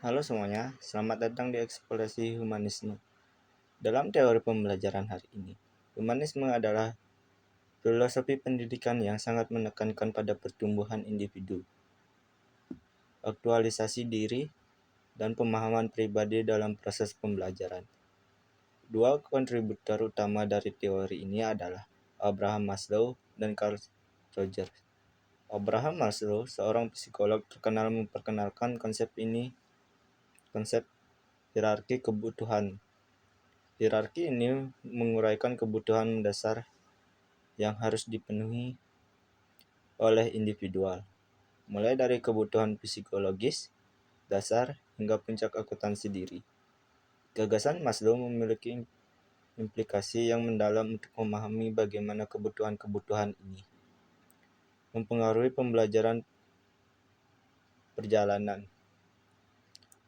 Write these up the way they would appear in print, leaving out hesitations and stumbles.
Halo semuanya, selamat datang di Eksplorasi Humanisme. Dalam teori pembelajaran hari ini, humanisme adalah filosofi pendidikan yang sangat menekankan pada pertumbuhan individu, aktualisasi diri, dan pemahaman pribadi dalam proses pembelajaran. Dua kontributor utama dari teori ini adalah Abraham Maslow dan Carl Rogers. Abraham Maslow, seorang psikolog terkenal, memperkenalkan konsep hierarki kebutuhan. Hierarki ini menguraikan kebutuhan mendasar yang harus dipenuhi oleh individual, mulai dari kebutuhan psikologis dasar hingga puncak akuntansi diri. Gagasan Maslow memiliki implikasi yang mendalam untuk memahami bagaimana kebutuhan-kebutuhan ini mempengaruhi pembelajaran perjalanan.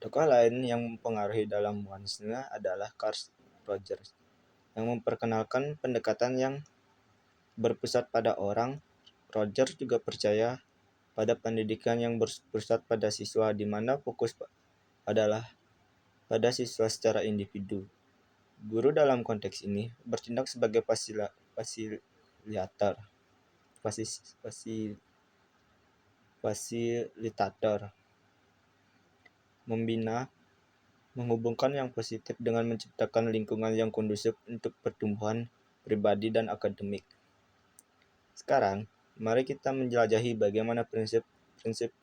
Tokoh lain yang mempengaruhi dalam humanisme adalah Carl Rogers, yang memperkenalkan pendekatan yang berpusat pada orang. Rogers juga percaya pada pendidikan yang berpusat pada siswa, di mana fokus adalah pada siswa secara individu. Guru dalam konteks ini bertindak sebagai fasilitator, membina, menghubungkan yang positif dengan menciptakan lingkungan yang kondusif untuk pertumbuhan pribadi dan akademik. Sekarang, mari kita menjelajahi bagaimana prinsip-prinsip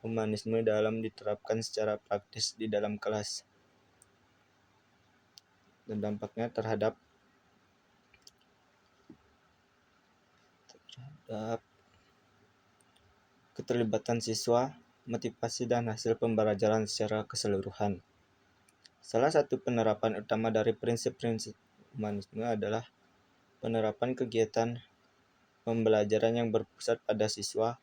humanisme dalam diterapkan secara praktis di dalam kelas dan dampaknya terhadap keterlibatan siswa, motivasi dan hasil pembelajaran secara keseluruhan. Salah satu penerapan utama dari prinsip-prinsip humanisme adalah penerapan kegiatan pembelajaran yang berpusat pada siswa.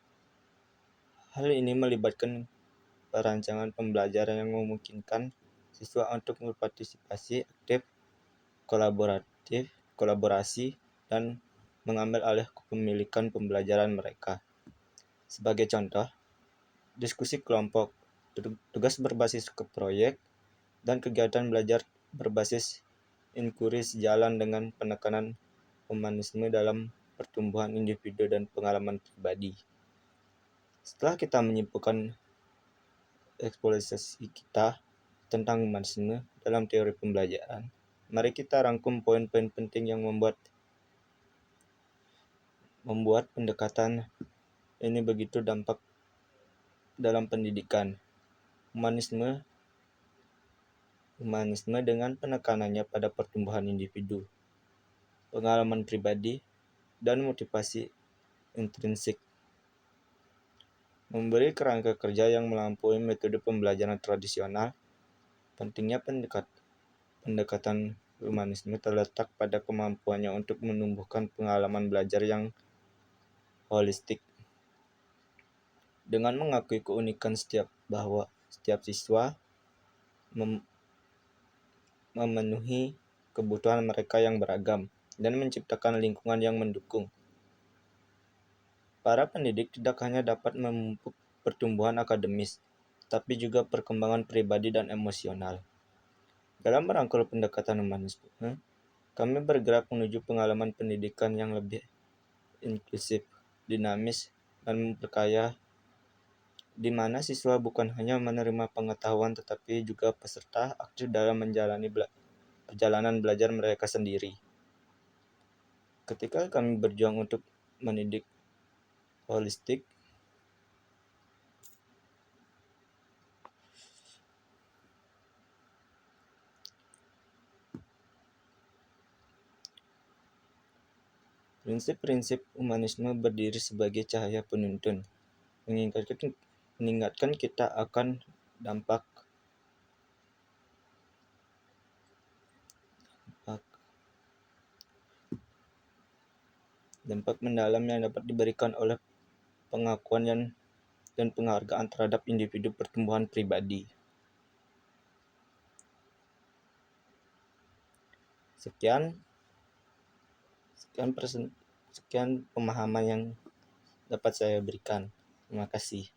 Hal ini melibatkan perancangan pembelajaran yang memungkinkan siswa untuk berpartisipasi aktif, kolaborasi, dan mengambil alih kepemilikan pembelajaran mereka. Sebagai contoh, diskusi kelompok, tugas berbasis ke proyek, dan kegiatan belajar berbasis inquiry sejalan dengan penekanan humanisme dalam pertumbuhan individu dan pengalaman pribadi. Setelah kita menyimpulkan eksplorasi kita tentang humanisme dalam teori pembelajaran, mari kita rangkum poin-poin penting yang membuat pendekatan ini begitu dampak dalam pendidikan. Humanisme dengan penekanannya pada pertumbuhan individu, pengalaman pribadi, dan motivasi intrinsik. Memberi kerangka kerja yang melampaui metode pembelajaran tradisional. Pentingnya pendekatan humanisme terletak pada kemampuannya untuk menumbuhkan pengalaman belajar yang holistik. Dengan mengakui keunikan bahwa setiap siswa memenuhi kebutuhan mereka yang beragam dan menciptakan lingkungan yang mendukung. Para pendidik tidak hanya dapat memupuk pertumbuhan akademis, tapi juga perkembangan pribadi dan emosional. Dalam merangkul pendekatan humanisme, kami bergerak menuju pengalaman pendidikan yang lebih inklusif, dinamis, dan memperkaya, di mana siswa bukan hanya menerima pengetahuan tetapi juga peserta aktif dalam menjalani perjalanan belajar mereka sendiri. Ketika kami berjuang untuk mendidik holistik, prinsip-prinsip humanisme berdiri sebagai cahaya penuntun, mengingatkan kita akan dampak mendalam yang dapat diberikan oleh pengakuan dan penghargaan terhadap individu pertumbuhan pribadi. Sekian pemahaman yang dapat saya berikan. Terima kasih.